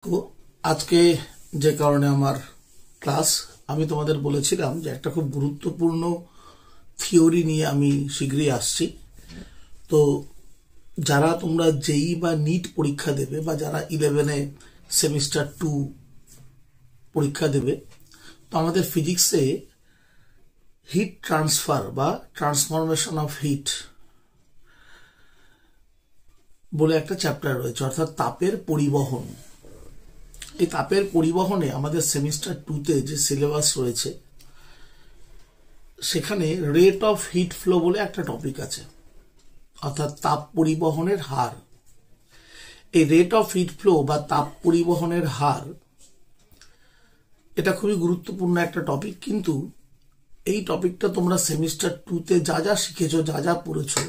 তো আজকে যে কারণে আমার ক্লাস, আমি তোমাদের বলেছিলাম যে একটা খুব গুরুত্বপূর্ণ থিওরি নিয়ে আমি শীঘ্রই আসছি। তো যারা তোমরা জেই বা নিট পরীক্ষা দেবে বা যারা 11-এ সেমিস্টার 2 পরীক্ষা দেবে, তো আমাদের ফিজিক্সে হিট ট্রান্সফার বা ট্রান্সফরমেশন অফ হিট বলে একটা চ্যাপ্টার রয়েছে, অর্থাৎ তাপের পরিবহন। এই তাপের পরিবহনে আমাদের সেমিস্টার 2-তে যে সিলেবাস রয়েছে সেখানে রেট অফ হিট ফ্লো বলে একটা টপিক আছে, অর্থাৎ তাপ পরিবহনের হার। এই রেট অফ হিট ফ্লো বা তাপ পরিবহনের হার এটা খুবই গুরুত্বপূর্ণ একটা টপিক। কিন্তু এই টপিকটা তোমরা সেমিস্টার 2-তে যা যা শিখেছো, যা যা পড়েছো,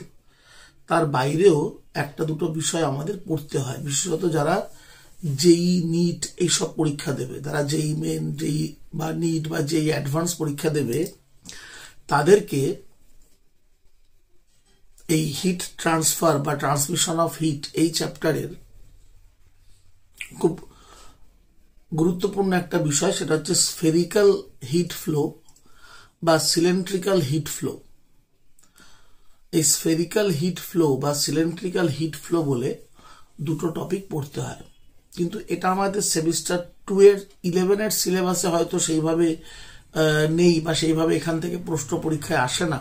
তার বাইরেও একটা দুটো বিষয় আমাদের পড়তে হয়। বিশেষত যারা জেই নিট এইসব পরীক্ষা দেবে, তারা জেই মেন, জেই বা নিট বা জেই অ্যাডভান্স পরীক্ষা দেবে, তাদেরকে এই হিট ট্রান্সফার বা ট্রান্সমিশন অফ হিট এই চ্যাপ্টারের খুব গুরুত্বপূর্ণ একটা বিষয়, সেটা হচ্ছে স্ফেরিক্যাল হিট ফ্লো বা সিলিন্ড্রিক্যাল হিট ফ্লো। এই স্ফেরিক্যাল হিট ফ্লো বা সিলিন্ড্রিক্যাল হিট ফ্লো বলে দুটো টপিক পড়তে হয়। কিন্তু এটা আমাদের সেমিস্টার 2-এর 11-এর সিলেবাসে হয়তো সেইভাবে নেই বা সেইভাবে এখান থেকে প্রশ্ন পরীক্ষায় আসে না।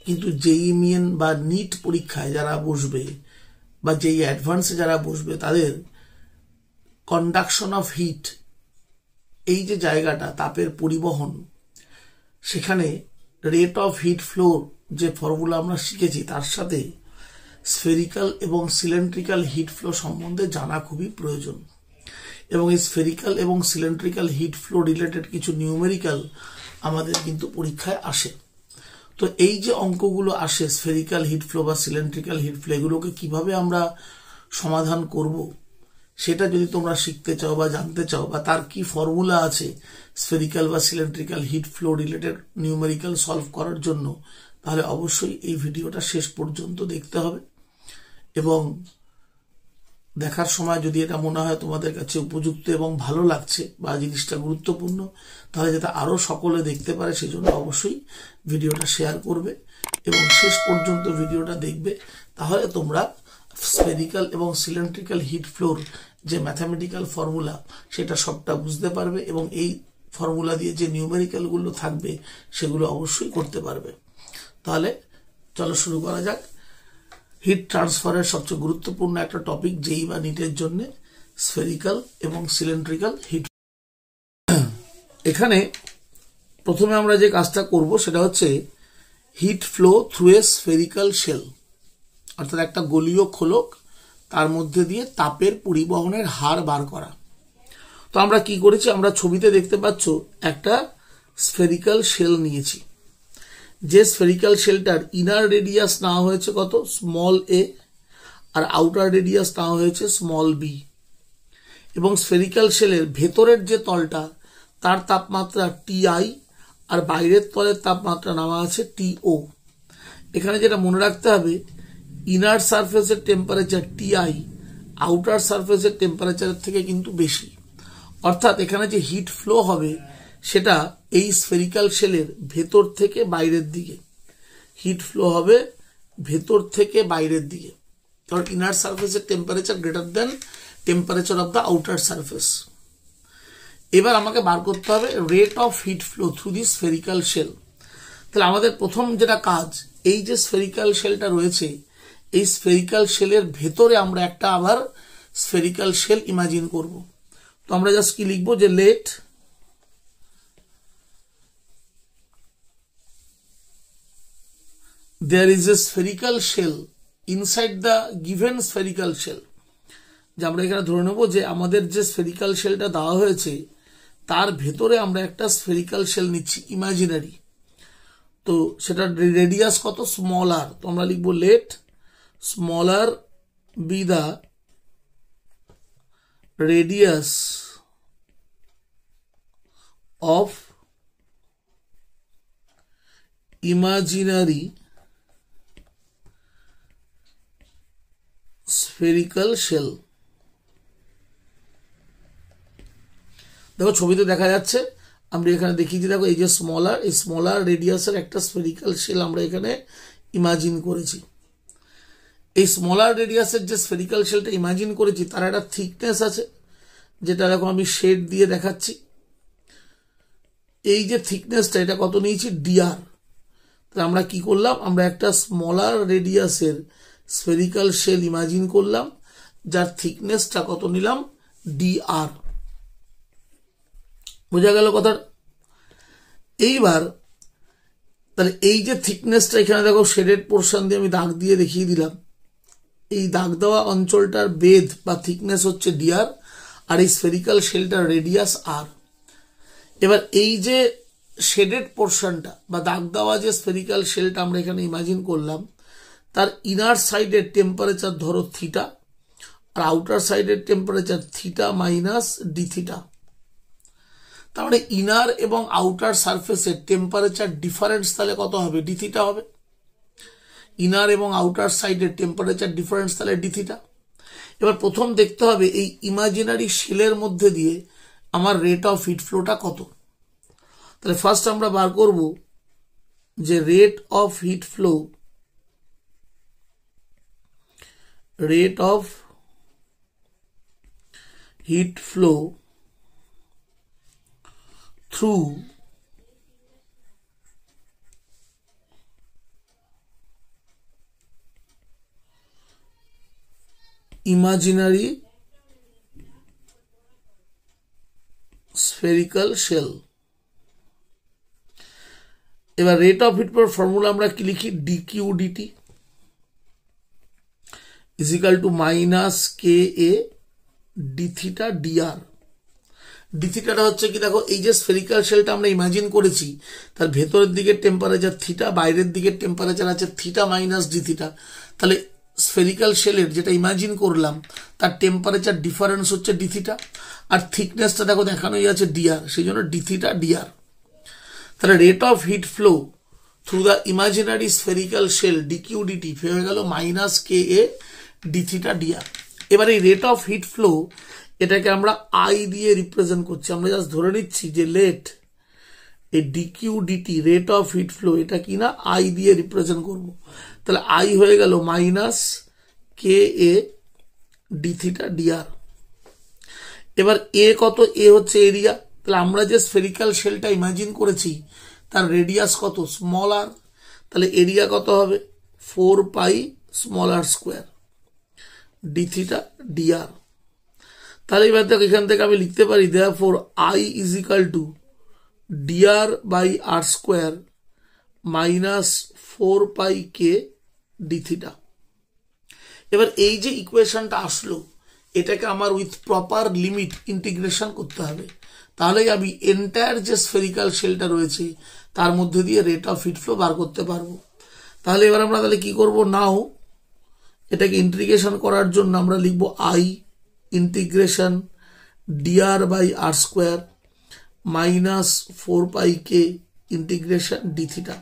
কিন্তু জেই মেন বা নিট পরীক্ষায় যারা বসবে বা জেই অ্যাডভান্সে যারা বসবে, তাদের কন্ডাকশন অফ হিট, এই যে জায়গাটা তাপের পরিবহন, সেখানে রেট অফ হিট ফ্লো যে ফর্মুলা আমরা শিখেছি তার সাথে স্ফেরিক্যাল এবং সিলিন্ড্রিক্যাল হিট ফ্লো সম্বন্ধে জানা খুবই প্রয়োজন। এবং এই স্ফেরিক্যাল এবং সিলিন্ড্রিক্যাল হিট ফ্লো রিলেটেড কিছু নিউমেরিক্যাল আমাদের কিন্তু পরীক্ষায় আসে। তো এই যে অঙ্কগুলো আসে স্ফেরিক্যাল হিট ফ্লো বা সিলিন্ড্রিক্যাল হিট ফ্লো, এগুলোকে কিভাবে আমরা সমাধান করব, সেটা যদি তোমরা শিখতে চাও বা জানতে চাও, বা তার কি ফর্মুলা আছে স্ফেরিক্যাল বা cylindrical heat flow related numerical solve করার জন্য, তাহলে অবশ্যই এই ভিডিওটা শেষ পর্যন্ত দেখতে হবে। এবং দেখার সময় যদি এটা মনে হয় তোমাদের কাছে উপযুক্ত এবং ভালো লাগছে বা জিনিসটা গুরুত্বপূর্ণ, তাহলে যাতে আরো সকলে দেখতে পারে সেই জন্য অবশ্যই ভিডিওটা শেয়ার করবে এবং শেষ পর্যন্ত ভিডিওটা দেখবে। তাহলে তোমরা স্ফেরিক্যাল এবং সিলিন্ড্রিক্যাল হিট ফ্লোর যে ম্যাথামেটিক্যাল ফর্মুলা, সেটা সবটা বুঝতে পারবে এবং এই ফর্মুলা দিয়ে যে নিউমেরিক্যাল গুলো থাকবে সেগুলো অবশ্যই করতে পারবে। তাহলে চলো শুরু করা যাক। হিট ট্রান্সফারের সবচেয়ে গুরুত্বপূর্ণ একটা টপিক জেই বা নিটের জন্য স্ফেরিক্যাল এবং সিলিন্ড্রিক্যাল হিট। এখানে প্রথমে আমরা যে কাজটা করব সেটা হচ্ছে heat flow through a spherical shell, অর্থাৎ একটা গোলীয় খোলক, তার মধ্যে দিয়ে তাপের পরিবহনের হার বার করা। তো আমরা কি করেছি, আমরা ছবিতে দেখতে পাচ্ছ একটা স্ফেরিক্যাল শেল নিয়েছি। যে স্ফেরিক্যাল শেলটার ইনার রেডিয়াস নেওয়া হয়েছে কত, small A, R outer radius নেওয়া হয়েছে স্মল বি। এবং স্ফেরিক্যাল শেলের ভেতরের যে তলটা, তার তাপমাত্রা টিআই, আর বাইরের তলের তাপমাত্রা নেওয়া আছে টিও। এখানে যেটা মনে রাখতে হবে, ইনার সারফেসের টেম্পারেচার টিআই আউটার সারফেসের টেম্পারেচারের থেকে কিন্তু বেশি। অর্থাৎ এখানে যে হিট ফ্লো হবে সেটা এই স্ফেরিক্যাল শেলের ভেতর থেকে বাইরের দিকে হিট ফ্লো হবে, ভেতর থেকে বাইরের দিকে, কারণ ইনার সারফেসের temperature greater than temperature of the outer surface. এবার আমাকে বার করতে হবে rate of heat flow through the spherical shell. তাহলে আমাদের প্রথম যেটা কাজ, এই যে স্ফেরিক্যাল শেলটা রয়েছে, এই স্ফেরিক্যাল শেলের ভেতরে আমরা একটা আবার স্ফেরিক্যাল শেল ইমাজিন করব। তো আমরা জাস্ট কি লিখবো, যে late there is a spherical shell inside the given spherical shell। যে আমরা এখানে ধরে নেব যে আমাদের যে স্ফেরিক্যাল শেলটা দেওয়া হয়েছে তার ভেতরে আমরা একটা স্ফেরিক্যাল শেল নিচ্ছি ইমাজিনারি। তো সেটা রেডিয়াস কত, স্মল আর। তো আমরা লিখবো let small R be the radius of imaginary spherical shell। দেখো ছবিতে দেখা যাচ্ছে, আমরা এখানে দেখিয়েছি, দেখো এই যে স্মলার, এই স্মলার রেডিয়াসের একটা স্ফেরিক্যাল শেল আমরা এখানে ইমাজিন করেছি। এই স্মলার রেডিয়াসের যে স্ফেরিক্যাল শেলটা ইমাজিন করেছি তার একটা থিকনেস আছে, যেটা দেখো আমি শেড দিয়ে দেখাচ্ছি। এই যে থিকনেসটা, এটা কত নিয়েছি, ডিআর। তাহলে আমরা কি করলাম, আমরা একটা স্মলার রেডিয়াসের স্ফেরিক্যাল শেল ইমাজিন করলাম, যার থিকনেসটা কত নিলাম, ডিআর। বোঝা গেল কথা? এইবার তাহলে এই যে থিকনেসটা, এখানে দেখো শেডেড পোর্শন দিয়ে আমি দাগ দিয়ে দেখিয়ে দিলাম, এই দাগ দেওয়া অঞ্চলটার বেধ বা থিকনেস হচ্ছে ডিআর, আর এই স্ফেরিক্যাল শেলটার রেডিয়াস আর। এবার এই যে শেডেড পোর্শনটা বা দাগ দেওয়া যে স্ফেরিক্যাল শেলটা আমরা এখানে ইমাজিন করলাম, তার ইনার সাইডের টেম্পারেচার ধরো থিটা, আর আউটার সাইডের temperature theta minus D theta. তার মানে ইনার এবং আউটার সারফেসের টেম্পারেচার ডিফারেন্স তাহলে কত হবে, ডি থিটা হবে। ইনার এবং আউটার সাইডের টেম্পারেচার ডিফারেন্স তাহলে ডি থিটা। এবার প্রথম দেখতে হবে এই ইমাজিনারি শেলের মধ্যে দিয়ে আমার রেট অফ হিট ফ্লোটা কত। তাহলে ফার্স্ট আমরা বার করব যে rate of heat flow, rate of heat flow through imaginary spherical shell। এবার রেট অফ হিট ফ্লোর ফর্মুলা আমরা কি লিখি, DQ DT is equal to minus K A D theta DR. D থিটাটা হচ্ছে কি, দেখো এই যে স্ফেরিক্যাল শেলটা আমরা ইমাজিন করেছি তার ভেতরের দিকের টেম্পারেচার থিটা, বাইরের দিকের টেম্পারেচার আছে থিটা মাইনাস ডি থিটা। তাহলে স্ফেরিক্যাল শেলের যেটা ইমাজিন করলাম তার টেম্পারেচার ডিফারেন্স হচ্ছে ডি থিটা, আর থিকনেসটা দেখো দেখানোই আছে ডিআর, সেই জন্য ডি থিটা ডিআর। তাহলে rate of heat flow through the imaginary spherical shell DQ DT হয়ে গেল minus K A D theta DR. এবার এই রেট অফ হিট ফ্লো এটাকে আমরা আই দিয়ে রিপ্রেজেন্ট করছি। আমরা জাস্ট ধরে নিচ্ছি যে লেট এই DQ DT rate of heat flow এটা কি না আই দিয়ে রিপ্রেজেন্ট করব। তাহলে আই হয়ে গেল minus K A D theta DR. এবার এ কত, এ হচ্ছে এরিয়া। তাহলে আমরা যে স্ফেরিক্যাল শেলটা ইমাজিন করেছি তার রেডিয়াস কত, স্মল আর। তাহলে এরিয়া কত হবে, 4 pi small R square D theta DR. তাহলে এবার দেখো এখান থেকে আমি লিখতে পারি therefore I is equal to DR by R square minus 4 pi K D theta. এবার এই যে ইকুয়েশনটা আসলো এটাকে আমার উইথ প্রপার লিমিট ইন্টিগ্রেশন করতে হবে, তাহলেই আমি এন্টায়ার যে স্ফেরিক্যাল শেলটা রয়েছে তার মধ্যে দিয়ে রেট অফ হিট ফ্লো বার করতে পারবো। তাহলে এবার আমরা তাহলে কি করব, নাও এটাকে ইন্টিগ্রেশন করার জন্য আমরা লিখব I integration DR by R square minus 4 pi K integration D theta.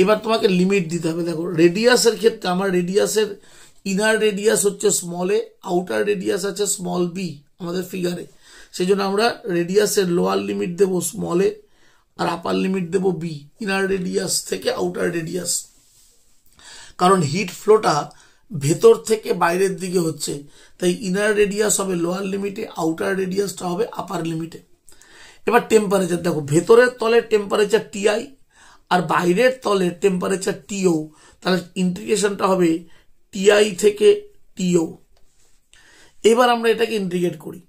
এবার তোমাকে লিমিট দিতে হবে। দেখো রেডিয়াসের ক্ষেত্রে আমার রেডিয়াসের ইনার রেডিয়াস হচ্ছে স্মল এ, আউটার রেডিয়াস আছে স্মল বি আমাদের ফিগারে, সেই জন্য আমরা রেডিয়াসের লোয়ার লিমিট দেব স্মল এ আর আপার লিমিট দেব বি, ইনার রেডিয়াস থেকে আউটার রেডিয়াস। কারণ হিট ফ্লোটা ভেতর থেকে বাইরের দিকে হচ্ছে, তাই ইনার রেডিয়াস হবে লোয়ার লিমিটে, আউটার রেডিয়াসটা হবে আপার লিমিটে। এবার টেম্পারেচার দেখো, ভেতরের তলের টেম্পারেচার টিআই আর বাইরের তলের টেম্পারেচার টিও, তাহলে ইন্টিগ্রেশনটা হবে টিআই থেকে টিও। এবার আমরা এটাকে ইন্টিগ্রেট করি,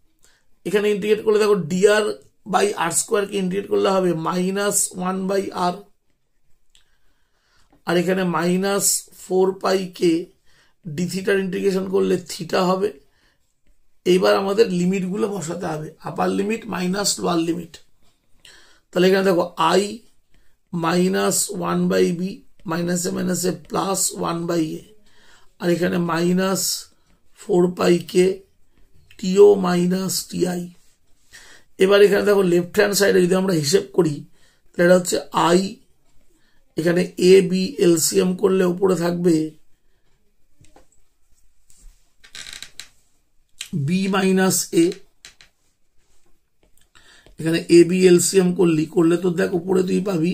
এখানে ইন্টিগ্রেট করলে দেখো ডিআর বাই আর স্কোয়ারকে ইন্টিগ্রেট করলে হবে মাইনাস 1 বাই আর, আর এখানে মাইনাস 4 পাই কে ডি থিটার ইন্টিগ্রেশন করলে থিটা হবে। এইবার আমাদের লিমিটগুলো বসাতে হবে, আপার লিমিট মাইনাস লোয়ার লিমিট। তাহলে এখানে দেখো আই মাইনাস 1 বাই বি, মাইনাসে মাইনাসে প্লাস 1 বাই এ, আর এখানে মাইনাস 4 পাই কে টিও মাইনাস টিআই। এবার এখানে দেখো লেফট হ্যান্ড সাইডে যদি আমরা হিসেব করি তাহলে এটা হচ্ছে আই, এখানে এ বি এলসিএম করলে উপরে থাকবে বি মাইনাস এ, এখানে এ বি এলসিএম করলে তো দেখ উপরে তুই পাবি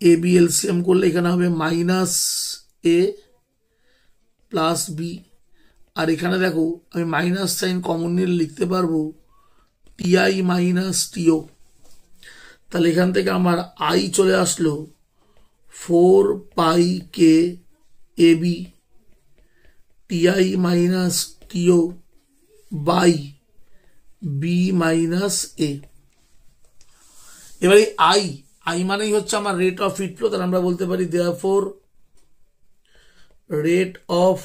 এ বি এলসিএম করলে এখানে হবে মাইনাস এ প্লাস বি, আর এখানে দেখো আমি মাইনাস সাইন কমন নিয়ে লিখতে পারবো টিআই মাইনাস টিও। তাহলে এখান থেকে আমার আই চলে আসলো 4 কে A B TI minus T O by B minus এ। এবারে আই মানেই হচ্ছে আমার রেট অফ হিট ফ্লো, তাহলে আমরা বলতে পারি therefore rate of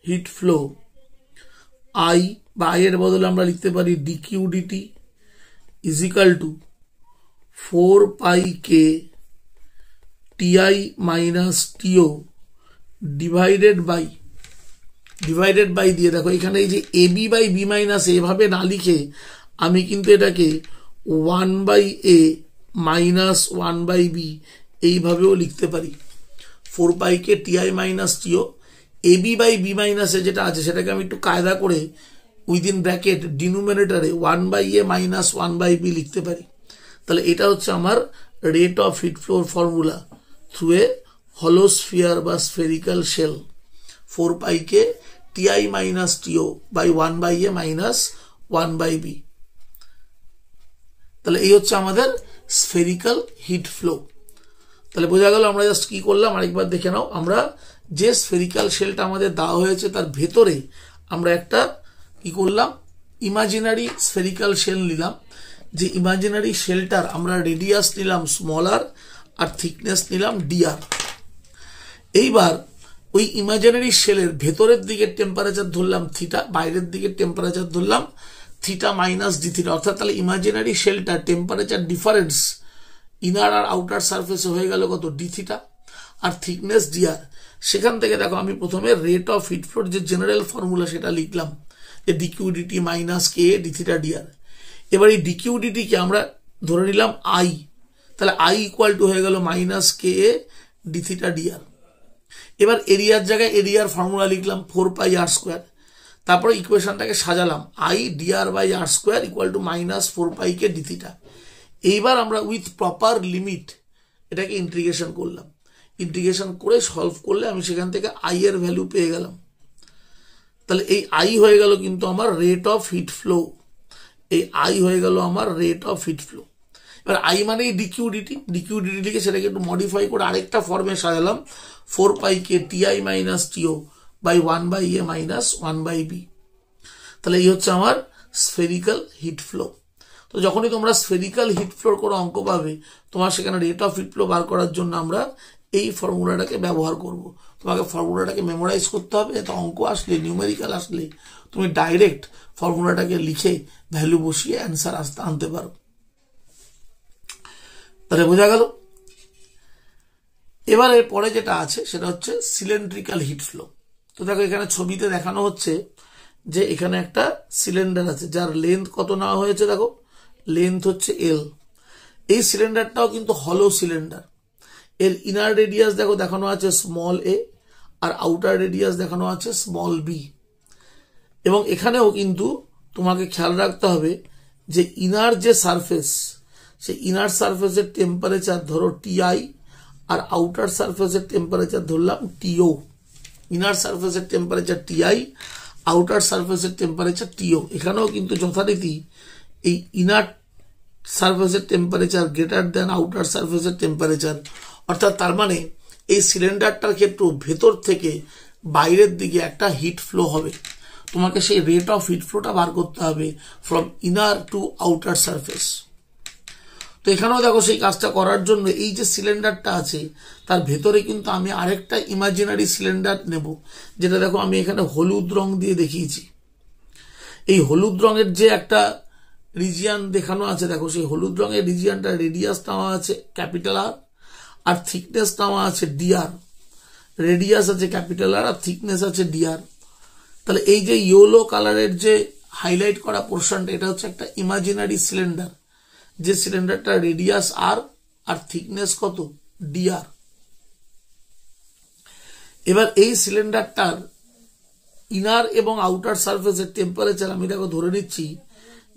heat flow I বা আই এর বদলে আমরা লিখতে পারি DQ DT is equal to 4 K TI minus TO divided by দিয়ে দেখো এখানে এই যে A B by B minus এভাবে না লিখে আমি কিন্তু এটাকে 1/a মাইনাস 1/b এইভাবেও লিখতে পারি। 4 কে টিআই মাইনাস টিও এ বি বাই বি মাইনাস এ যেটা আছে সেটাকে আমি একটু কায়দা করে within bracket ডিনোমিনেটরে 1/a minus 1/b লিখতে পারি। তাহলে এটা হচ্ছে আমার রেট অফ হিট ফ্লোর ফর্মুলা থ্রু এ হলো স্ফিয়ার বা spherical shell 4 K TI minus T O by 1/a minus 1/b। তাহলে এই হচ্ছে আমাদের স্ফেরিক্যাল হিট ফ্লো। তাহলে বোঝা গেল আমরা জাস্ট কি করলাম আরেকবার দেখে নাও। আমরা যে স্ফেরিক্যাল শেলটা আমাদের দেওয়া হয়েছে তার ভেতরে আমরা একটা কি করলাম ইমাজিনারি স্ফেরিক্যাল শেল নিলাম, যে ইমাজিনারি শেলটার আমরা রেডিয়াস নিলাম স্মল আর আর থিকনেস নিলাম ডিআর। এইবার ওই ইমাজিনারি শেলের ভেতরের দিকে টেম্পারেচার ধরলাম থিটা, বাইরের দিকে টেম্পারেচার ধরলাম থিটা মাইনাস ডি থিটা, অর্থাৎ তাহলে ইমাজিনারি শেলটা টেম্পারেচার ডিফারেন্স ইনার আর আউটার সারফেসে হয়ে গেল কত ডি থিটা, আর থিকনেস ডিআর। সেখান থেকে দেখো আমি প্রথমে রেট অফ হিট ফ্লোর যে জেনারেল ফর্মুলা সেটা লিখলাম, যে DQDT minus K D theta DR. এবার এই ডিকিউডিটিকে আমরা ধরে নিলাম আই, তাহলে আই ইকুয়াল টু হয়ে গেল minus K D theta DR. এবার এরিয়ার জায়গায় এরিয়ার ফর্মুলা লিখলাম 4 আর স্কোয়ার, তারপরে ইকুয়েশনটাকে সাজালাম I DR by R square equal to minus 4 K D theta. এইবার আমরা উইথ প্রপার লিমিট এটাকে ইন্টিগ্রেশন করলাম, ইন্টিগ্রেশন করে সলভ করলে আমি সেখান থেকে আই এর ভ্যালু পেয়ে গেলাম। তাহলে এই আই হয়ে গেল কিন্তু আমার রেট অফ হিট ফ্লো, এই আই হয়ে গেল আমার রেট অফ হিট ফ্লো। এবার আই মানে ডিকিউডিটি লিখে সেটাকে একটু মডিফাই করে আরেকটা ফর্মে সাজালাম 4 K TI minus T O by 1/a minus 1/b। তাহলে এই হচ্ছে আমার স্ফেরিক্যাল হিট ফ্লো। তো যখনই তোমরা স্ফেরিক্যাল হিট ফ্লোর করে অঙ্ক পাবে, তোমার সেখানে রেট অফ হিট ফ্লো বার করার জন্য আমরা এই ফর্মুলাটাকে ব্যবহার করব। তোমাকে ফর্মুলাটাকে মেমোরাইজ করতে হবে, তো অঙ্ক আসলে নিউমেরিক্যাল আসলে তুমি ডাইরেক্ট ফর্মুলাটাকে লিখে ভ্যালু বসিয়ে অ্যান্সার আনতে পারো। তাহলে বোঝা গেল। এবার এর পরে যেটা আছে সেটা হচ্ছে সিলিন্ড্রিক্যাল হিট ফ্লো। তো দেখো এখানে ছবিতে দেখানো হচ্ছে যে এখানে একটা সিলিন্ডার আছে যার লেন্থ কত নেওয়া হয়েছে, দেখো লেন্থ হচ্ছে এল। এই সিলিন্ডারটাও কিন্তু হলো সিলিন্ডার, এর ইনার রেডিয়াস দেখো দেখানো আছে small A R outer radius দেখানো আছে স্মল বি। এবং এখানেও কিন্তু তোমাকে খেয়াল রাখতে হবে যে ইনার যে সারফেস, সেই ইনার সারফেসের টেম্পারেচার ধরো টিআই আর আউটার সারফেসের টেম্পারেচার ধরলাম টিও। ইনার সারফেসের টেম্পারেচার টিআই, আউটার সারফেসের টেম্পারেচার টিও। এখানেও কিন্তু যথারীতি এই ইনার সারফেসের টেম্পারেচার গ্রেটার দেন আউটার সারফেসের টেম্পারেচার, অর্থাৎ তার মানে এই সিলিন্ডারটার ক্ষেত্রে ভেতর থেকে বাইরের দিকে একটা হিট ফ্লো হবে। তোমাকে সেই রেট অফ হিট ফ্লোটা বার করতে হবে from inner to outer surface. তো এখানেও দেখো সেই কাজটা করার জন্য এই যে সিলিন্ডারটা আছে তার ভেতরে কিন্তু আমি আরেকটা ইমাজিনারি সিলিন্ডার নেব, যেটা দেখো আমি এখানে হলুদ রং দিয়ে দেখিয়েছি। এই হলুদ রঙের যে একটা রিজিয়ান দেখানো আছে, দেখো সেই হলুদ রঙের রিজিয়ানটা রেডিয়াস নেওয়া আছে ক্যাপিটাল আর, আর থিকনেস নেওয়া আছে ডিআর। রেডিয়াস আছে ক্যাপিটাল আর, আর থিকনেস আছে ডিআর। তাহলে এই যে ইয়েলো কালারের যে হাইলাইট করা পোর্শনটা, এটা হচ্ছে একটা ইমাজিনারি সিলিন্ডার, যে সিলিন্ডারটা রেডিয়াস আর আর থিকনেস কত ডিআর। এবার এই সিলিন্ডারটার ইনার এবং আউটার সারফেসের টেম্পারেচার আমি দেখো ধরে নিচ্ছি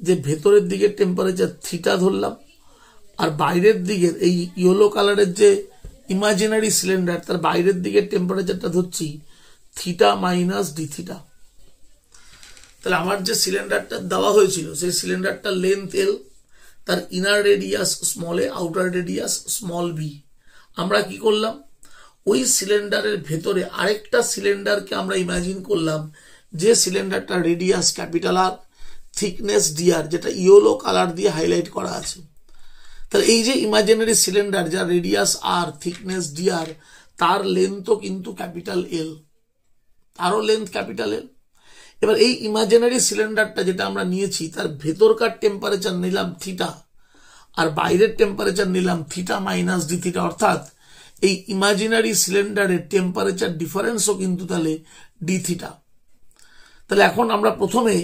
যে ভেতরের দিকের টেম্পারেচার থিটা ধরলাম, আর বাইরের দিকের এই ইয়েলো কালারের যে ইমাজিনারি সিলিন্ডার তার বাইরের দিকের টেম্পারেচারটা ধরছি থিটা মাইনাস ডি থিটা। তাহলে আমার যে সিলিন্ডারটা দেওয়া হয়েছিল সেই সিলিন্ডারটার লেন্থ এল, তার inner radius small A, outer radius small B. আমরা কি করলাম, ওই সিলিন্ডারের ভেতরে আরেকটা সিলিন্ডারকে আমরা ইমাজিন করলাম যে সিলিন্ডারটা radius capital R, thickness DR, যেটা ইয়েলো কালার দিয়ে হাইলাইট করা আছে। তাহলে এই যে ইমাজিনারি সিলিন্ডার যার রেডিয়াস আর, থিকনেস ডিআর, তার লেন্থও কিন্তু ক্যাপিটাল এল, তারও লেন্থ ক্যাপিটাল এল। এবার এই ইমাজিনারি সিলিন্ডারটা যেটা আমরা নিয়েছি তার ভেতরকার টেম্পারেচার নিলাম থিটা, আর বাইরের টেম্পারেচার নিলাম থিটা মাইনাস ডি থিটা, অর্থাৎ এই ইমাজিনারি সিলিন্ডারের টেম্পারেচার ডিফারেন্সও কিন্তু তাহলে ডি থিটা। তাহলে এখন আমরা প্রথমে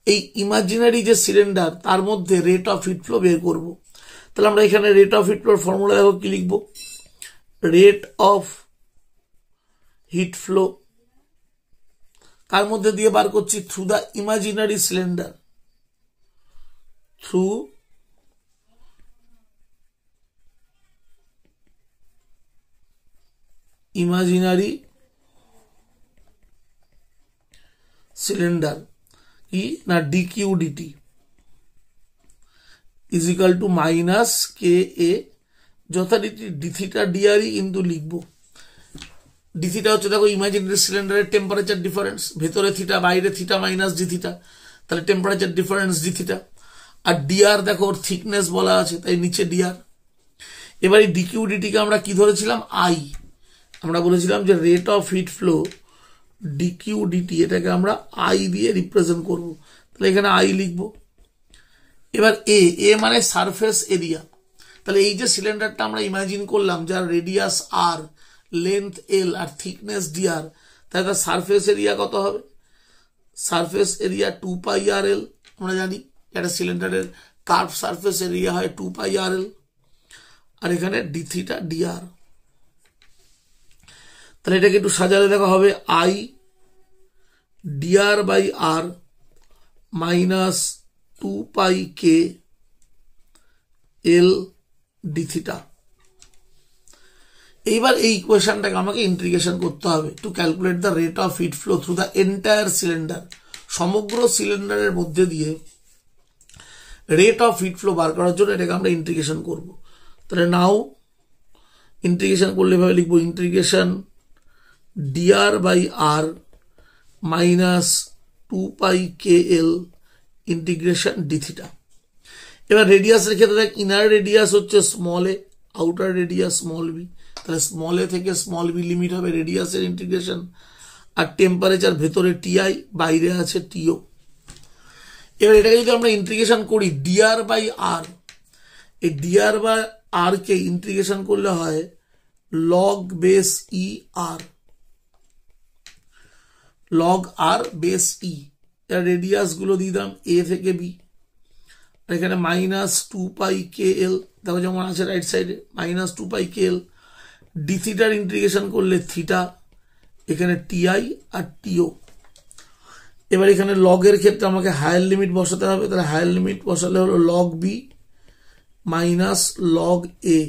এই ইমাজিনারি যে সিলিন্ডার তার মধ্যে রেট অফ হিট ফ্লো বের করব। তাহলে আমরা এখানে রেট অফ হিট ফ্লোর ফর্মুলা দেখো কি লিখবো, রেট অফ হিট ফ্লো তার মধ্যে দিয়ে বার করছি through the imaginary cylinder, through imaginary cylinder কি না DQ DT is equal to minus K A, যথারীতি ডিথিটা ডিআরই কিন্তু লিখবো। ডিথিটা হচ্ছে দেখো ইমাজিনারি সিলিন্ডারের টেম্পারেচার ডিফারেন্স, ভেতরে থিটা বাইরে থিটা মাইনাস ডি থিটা, তাহলে টেম্পারেচার ডিফারেন্স ডি থিটা। আর ডিআর দেখো ওর থিকনেস বলা আছে তাই নিচে ডিআর। এবার এই ডিকিউ ডিটিকে আমরা কি ধরেছিলাম, আই। আমরা বলেছিলাম যে rate of heat flow DQ DT এটাকে আমরা আই দিয়ে রিপ্রেজেন্ট করব, তাহলে এখানে আই লিখবো। এবার এ, এ মানে সারফেস এরিয়া। তাহলে এই যে সিলিন্ডারটা আমরা ইমাজিন করলাম যার রেডিয়াস আর, লেন্থ এল আর থিকনেস ডিআর, তাহলে তার সারফেস এরিয়া কত হবে, সারফেস এরিয়া 2 পাই আর এল। আমরা জানি একটা সিলিন্ডারের কার্ভ সারফেস এরিয়া হয় 2 পাই আর এল, আর এখানে ডি থিটা ডিআর। তাহলে এটাকে একটু সাজালে দেখা হবে I DR by R minus 2 pi K L D theta. এইবার এই ইকুয়েশনটাকে আমাকে ইন্টিগ্রেশন করতে হবে to calculate the rate of heat flow through the entire cylinder. সমগ্র সিলিন্ডারের মধ্যে দিয়ে রেট অফ হিট ফ্লো বার করার জন্য এটাকে আমরা ইন্টিগ্রেশন করব। তাহলে নাও ইন্টিগ্রেশন করলে এভাবে লিখবো, integration DR by R minus 2 pi K L integration D theta. এবার রেডিয়াসের ক্ষেত্রে দেখ ইনার রেডিয়াস হচ্ছে small A, outer radius small B, তাহলে স্মল এ থেকে স্মল বি লিমিট হবে রেডিয়াসের ইন্টিগ্রেশন, আর টেম্পারেচার ভেতরে টিআই বাইরে আছে টিও। এবার এটাকে যদি আমরা ইন্টিগ্রেশন করি ডিআর বাই আর, এই ডিআর বাই আর কে ইন্টিগ্রেশন করলে হয় log base E R, log R base E. এর রেডিয়াস গুলো দিয়ে দিলাম এ থেকে বি, আর এখানে মাইনাস 2 পাই কে এল দেখো যেমন আছে রাইট সাইডে, minus 2 pi K L. D থিটার ইন্টিগ্রেশন করলে থিটা, এখানে টিআই আর টিও। এবার এখানে লগের ক্ষেত্রে আমাকে হায়ার লিমিট বসাতে হবে, তাহলে হায়ার লিমিট বসালে হলো লগ বি মাইনাস লগ এ,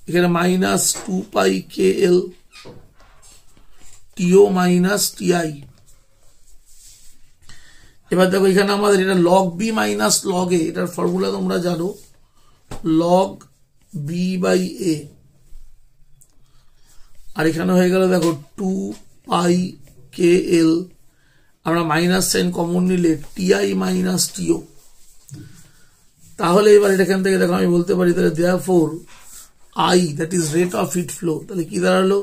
এখানে মাইনাস 2 পাই কে এল টিও মাইনাস টিআই। এবার দেখো এখানে আমাদের এটা লগ বি মাইনাস লগ এ, এটার ফর্মুলা তোমরা জানো, লগ বি বাই এ, আর এখানে হয়ে গেল দেখো 2 পাই কে এল, আমরা মাইনাস সাইন কমন নিলে টিআই মাইনাস টিও। তাহলে এবার এখান থেকে দেখো আমি বলতে পারি তাহলে therefore I that is rate of heat flow, তাহলে কি দাঁড়ালো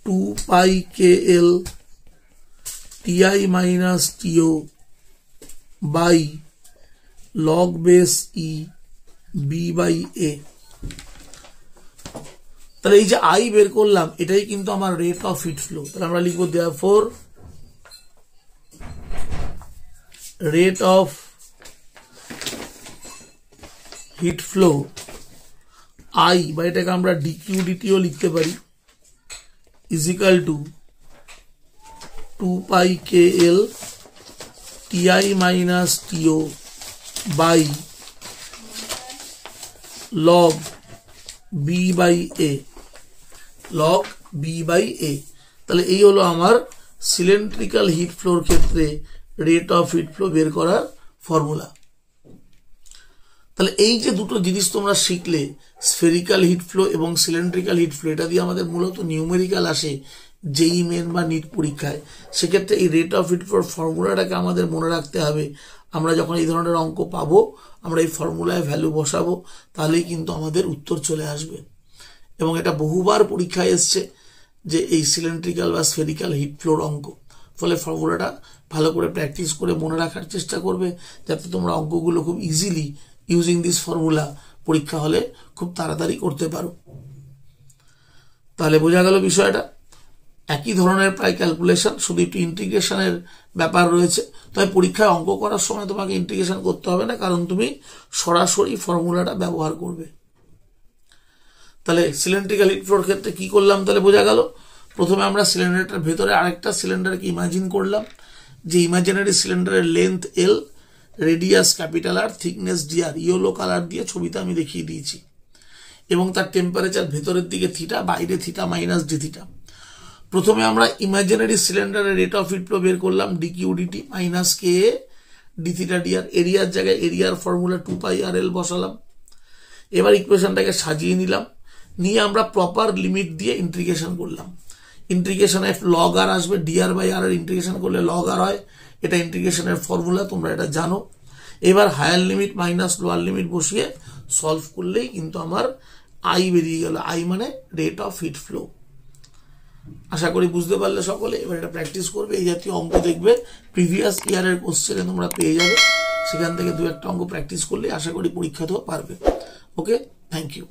2 pi K L TI minus T O by log base E B by A. তাহলে এই যে আই বের করলাম এটাই কিন্তু আমার রেট অফ হিট ফ্লো। তাহলে আমরা লিখবো therefore rate of heat flow I, বা এটাকে আমরা ডিকিউ ডিটিও লিখতে পারি, is equal two 2πkl ti minus to by log b by a, log b by a। তাহলে এই হলো আমার সিলিন্ড্রিক্যাল হিট ফ্লোর ক্ষেত্রে রেট অফ হিট ফ্লো বের করার ফর্মুলা। তাহলে এই যে দুটো জিনিস তোমরা শিখলে, স্ফেরিক্যাল হিট ফ্লো এবং সিলিন্ড্রিক্যাল হিট ফ্লো, এটা দিয়ে আমাদের মূলত নিউমেরিক্যাল আসে জেই মেন বা নিট পরীক্ষায়। সেক্ষেত্রে এই রেট অফ হিট ফ্লোর ফর্মুলাটাকে আমাদের মনে রাখতে হবে। আমরা যখন এই ধরনের অঙ্ক পাবো, আমরা এই ফর্মুলায় ভ্যালু বসাবো, তাহলেই কিন্তু আমাদের উত্তর চলে আসবে। এবং এটা বহুবার পরীক্ষায় এসছে যে এই সিলিন্ড্রিক্যাল বা স্ফেরিক্যাল হিট ফ্লোর অঙ্ক। ফলে ফর্মুলাটা ভালো করে প্র্যাকটিস করে মনে রাখার চেষ্টা করবে, যাতে তোমরা অঙ্কগুলো খুব ইজিলি ইউজিং দিস ফর্মুলা পরীক্ষা হলে খুব তাড়াতাড়ি করতে পারো। তাহলে বোঝা গেল বিষয়টা। একই ধরনের প্রায় ক্যালকুলেশন, শুধু একটু ইন্টিগ্রেশনের ব্যাপার রয়েছে। তবে পরীক্ষায় অঙ্ক করার সময় তোমাকে ইন্টিগ্রেশন করতে হবে না, কারণ তুমি সরাসরি ফর্মুলাটা ব্যবহার করবে। তাহলে সিলিন্ড্রিক্যাল হিট ফ্লোর ক্ষেত্রে কি করলাম তাহলে বোঝা গেল। প্রথমে আমরা সিলিন্ডারটার ভেতরে আরেকটা সিলিন্ডারকে ইমাজিন করলাম, যে ইমাজিনারি সিলিন্ডারের length L, radius capital R, thickness DR, yellow colour দিয়ে ছবিতে আমি দেখিয়ে দিয়েছি। এবং তার টেম্পারেচার ভেতরের দিকে থিটা, বাইরে থিটা মাইনাস ডি থিটা। প্রথমে আমরা ইমাজিনারি সিলিন্ডারের রেট অফ হিট ফ্লো বের করলাম, DQDT minus K D theta DR. এরিয়ার জায়গায় এরিয়ার ফর্মুলা 2πrl বসালাম। এবার ইকুয়েশনটাকে সাজিয়ে নিলাম, নিয়ে আমরা প্রপার লিমিট দিয়ে ইন্টিগ্রেশন করলাম। ইন্টিগ্রেশনে লগ আর আসবে, ডিআর বাই আর এর ইন্টিগ্রেশন করলে লগ আর হয়। এটা ইন্টিগ্রেশনের ফর্মুলা, তোমরা এটা জানো। এবার higher limit minus lower limit বসিয়ে সলভ করলেই কিন্তু আমার আই বেরিয়ে গেল। আই মানে রেট অফ হিট ফ্লো। আশা করি বুঝতে পারলে সকলে। এবার এটা প্র্যাকটিস করবে। এই জাতীয় অঙ্ক দেখবে প্রিভিয়াস ইয়ারের কোশ্চেনে তোমরা পেয়ে যাবে। সেখান থেকে দু একটা অঙ্ক প্র্যাকটিস করলে আশা করি পরীক্ষাতেও পারবে। ওকে, থ্যাংক ইউ।